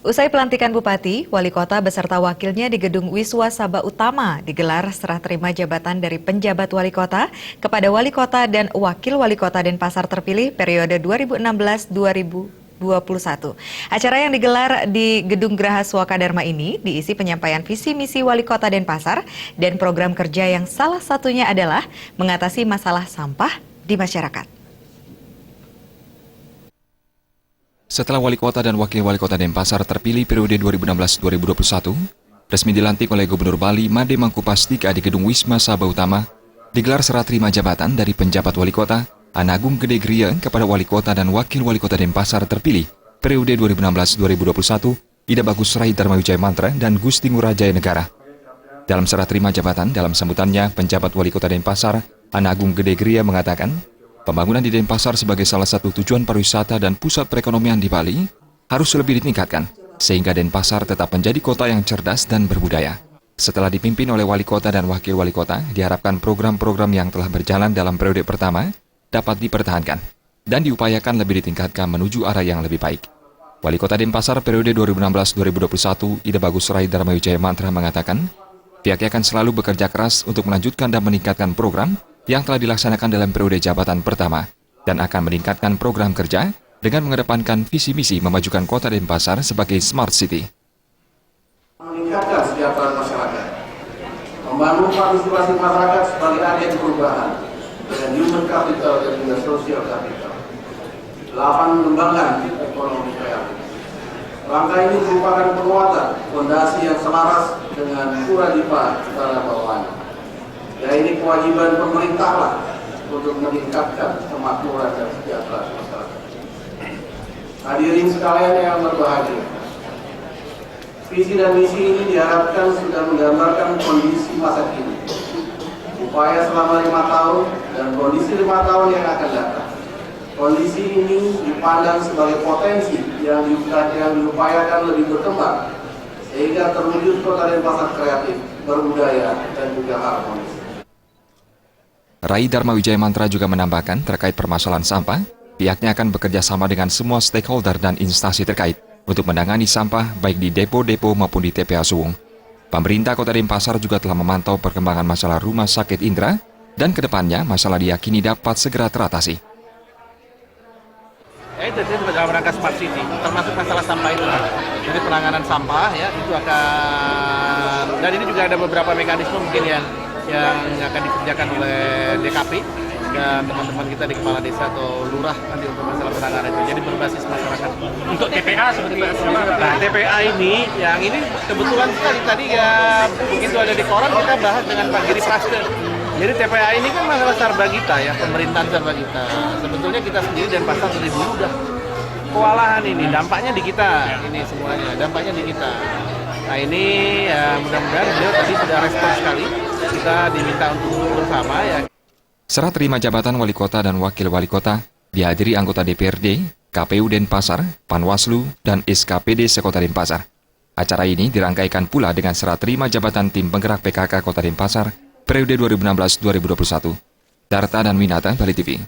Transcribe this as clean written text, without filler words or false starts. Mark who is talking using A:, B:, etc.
A: Usai pelantikan Bupati, Wali Kota beserta wakilnya di Gedung Wiswa Sabha Utama digelar serah terima jabatan dari penjabat Wali Kota kepada Wali Kota dan Wakil Wali Kota Denpasar terpilih periode 2016-2021. Acara yang digelar di Gedung Graha Swakadharma ini diisi penyampaian visi misi Wali Kota Denpasar dan program kerja yang salah satunya adalah mengatasi masalah sampah di masyarakat.
B: Setelah Wali Kota dan Wakil Wali Kota Denpasar terpilih periode 2016-2021, resmi dilantik oleh Gubernur Bali Made Mangkupastika di Gedung Wisma Sabha Utama, digelar serah terima jabatan dari penjabat Wali Kota, Anagung Gede Gria kepada Wali Kota dan Wakil Wali Kota Denpasar terpilih periode 2016-2021, Ida Bagus Rai Dharma Wijaya Mantra dan Gusti Ngurah Jaya Negara. Dalam serah terima jabatan, dalam sambutannya, penjabat Wali Kota Denpasar, Anagung Gede Gria mengatakan, pembangunan di Denpasar sebagai salah satu tujuan pariwisata dan pusat perekonomian di Bali harus lebih ditingkatkan, sehingga Denpasar tetap menjadi kota yang cerdas dan berbudaya. Setelah dipimpin oleh Wali Kota dan Wakil Wali Kota, diharapkan program-program yang telah berjalan dalam periode pertama dapat dipertahankan dan diupayakan lebih ditingkatkan menuju arah yang lebih baik. Wali Kota Denpasar periode 2016-2021, Ida Bagus Rai Dharma Wijaya Mantra mengatakan, pihaknya akan selalu bekerja keras untuk melanjutkan dan meningkatkan program yang telah dilaksanakan dalam periode jabatan pertama dan akan meningkatkan program kerja dengan mengedepankan visi misi memajukan kota Denpasar sebagai Smart City.
C: Meningkatkan kesejahteraan masyarakat, membangun partisipasi masyarakat sebagai agen perubahan dengan human capital dan juga social capital. 8. Mengembangkan ekonomi kreatif. Langkah ini merupakan penguatan fondasi yang selaras dengan Puradipa Utara Bawahan. Ya, ini kewajiban pemerintah lah untuk meningkatkan kemakmuran dan kesejahteraan masyarakat. Hadirin sekalian yang berbahagia, visi dan misi ini diharapkan sudah menggambarkan kondisi masa kini, upaya selama 5 tahun dan kondisi 5 tahun yang akan datang. Kondisi ini dipandang sebagai potensi yang diupayakan lebih berkembang sehingga terwujud kota Denpasar kreatif, berbudaya dan juga harmonis.
B: Rai Dharma Wijaya Mantra juga menambahkan terkait permasalahan sampah, pihaknya akan bekerja sama dengan semua stakeholder dan instansi terkait untuk menangani sampah baik di depo-depo maupun di TPA Suwung. Pemerintah Kota Denpasar juga telah memantau perkembangan masalah Rumah Sakit Indra dan kedepannya masalah diyakini dapat segera teratasi.
D: Itu dalam rangka Smart City, termasuk masalah sampah itu. Jadi penanganan sampah ya itu akan, dan ini juga ada beberapa mekanisme mungkin yang akan dikerjakan oleh DKP dan teman-teman kita di kepala desa atau lurah nanti untuk masalah penanganan itu. Jadi berbasis masyarakat. Untuk TPA seperti itu. Nah, TPA ini, yang ini kebetulan sekali tadi ya begitu ada di koran kita bahas dengan Pak Giri Praste. Jadi TPA ini kan masalah Sarbagita ya, pemerintahan Sarbagita. Sebetulnya kita sendiri Denpasar dari dulu udah kewalahan ini, dampaknya di kita ini semuanya, dampaknya di kita. Nah ini ya mudah-mudahan beliau tadi sudah respon sekali, kita diminta untuk bersama ya.
B: Serah terima jabatan Wali Kota dan Wakil Wali Kota dihadiri anggota DPRD, KPU Denpasar, Panwaslu, dan SKPD Sekota Denpasar. Acara ini dirangkaikan pula dengan serah terima jabatan tim penggerak PKK Kota Denpasar periode 2016-2021. Darta dan Winata, Bali TV.